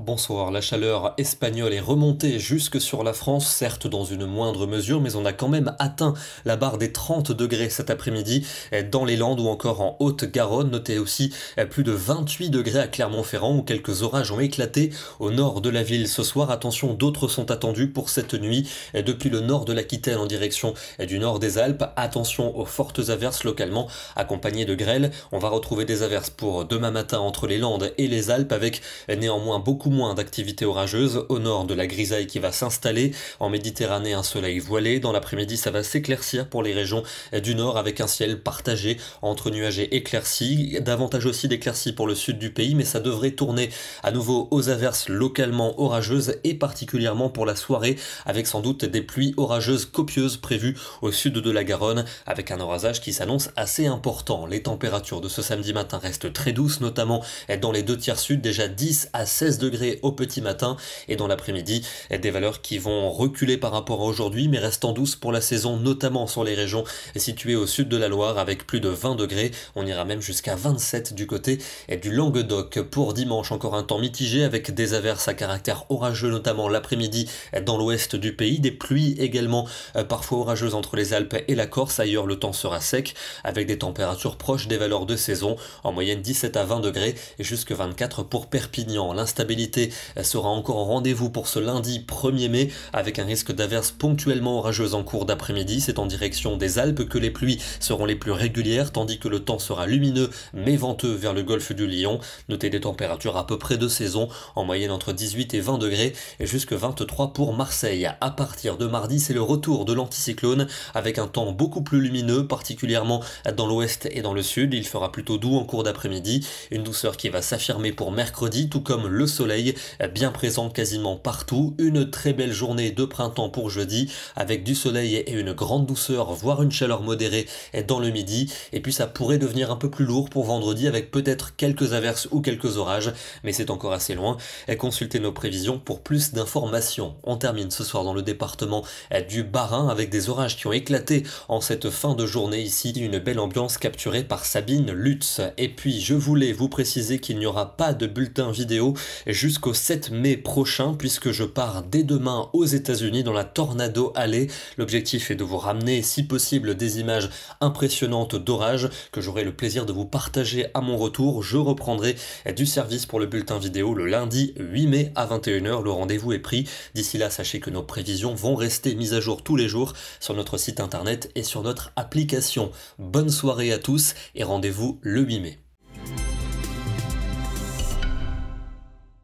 Bonsoir, la chaleur espagnole est remontée jusque sur la France, certes dans une moindre mesure, mais on a quand même atteint la barre des 30 degrés cet après-midi dans les Landes ou encore en Haute-Garonne. Notez aussi plus de 28 degrés à Clermont-Ferrand où quelques orages ont éclaté au nord de la ville ce soir. Attention, d'autres sont attendus pour cette nuit depuis le nord de l'Aquitaine en direction du nord des Alpes. Attention aux fortes averses localement accompagnées de grêle. On va retrouver des averses pour demain matin entre les Landes et les Alpes avec néanmoins beaucoup moins d'activité orageuse. Au nord, de la grisaille qui va s'installer. En Méditerranée, un soleil voilé. Dans l'après-midi, ça va s'éclaircir pour les régions du nord avec un ciel partagé entre nuages et éclaircies. Davantage aussi d'éclaircies pour le sud du pays, mais ça devrait tourner à nouveau aux averses localement orageuses et particulièrement pour la soirée avec sans doute des pluies orageuses copieuses prévues au sud de la Garonne avec un orasage qui s'annonce assez important. Les températures de ce samedi matin restent très douces, notamment dans les deux tiers sud, déjà 10 à 16 degrés au petit matin et dans l'après-midi, des valeurs qui vont reculer par rapport à aujourd'hui mais restant douces pour la saison, notamment sur les régions situées au sud de la Loire avec plus de 20 degrés. On ira même jusqu'à 27 du côté du Languedoc. Pour dimanche, encore un temps mitigé avec des averses à caractère orageux, notamment l'après-midi dans l'ouest du pays, des pluies également parfois orageuses entre les Alpes et la Corse. Ailleurs, le temps sera sec avec des températures proches des valeurs de saison, en moyenne 17 à 20 degrés et jusque 24 pour Perpignan. L'instabilité sera encore au rendez-vous pour ce lundi 1er mai avec un risque d'averses ponctuellement orageuses en cours d'après-midi. C'est en direction des Alpes que les pluies seront les plus régulières tandis que le temps sera lumineux mais venteux vers le golfe du Lion. Notez des températures à peu près de saison, en moyenne entre 18 et 20 degrés et jusque 23 pour Marseille. À partir de mardi, c'est le retour de l'anticyclone avec un temps beaucoup plus lumineux, particulièrement dans l'ouest et dans le sud. Il fera plutôt doux en cours d'après-midi, une douceur qui va s'affirmer pour mercredi, tout comme le soleil bien présent quasiment partout. Une très belle journée de printemps pour jeudi avec du soleil et une grande douceur, voire une chaleur modérée dans le midi. Et puis ça pourrait devenir un peu plus lourd pour vendredi avec peut-être quelques averses ou quelques orages, mais c'est encore assez loin. Consultez nos prévisions pour plus d'informations. On termine ce soir dans le département du Bas-Rhin avec des orages qui ont éclaté en cette fin de journée ici. Une belle ambiance capturée par Sabine Lutz. Et puis je voulais vous préciser qu'il n'y aura pas de bulletin vidéo jusqu'au 7 mai prochain puisque je pars dès demain aux États-Unis dans la Tornado Alley. L'objectif est de vous ramener si possible des images impressionnantes d'orages que j'aurai le plaisir de vous partager à mon retour. Je reprendrai du service pour le bulletin vidéo le lundi 8 mai à 21 h. Le rendez-vous est pris. D'ici là, sachez que nos prévisions vont rester mises à jour tous les jours sur notre site internet et sur notre application. Bonne soirée à tous et rendez-vous le 8 mai.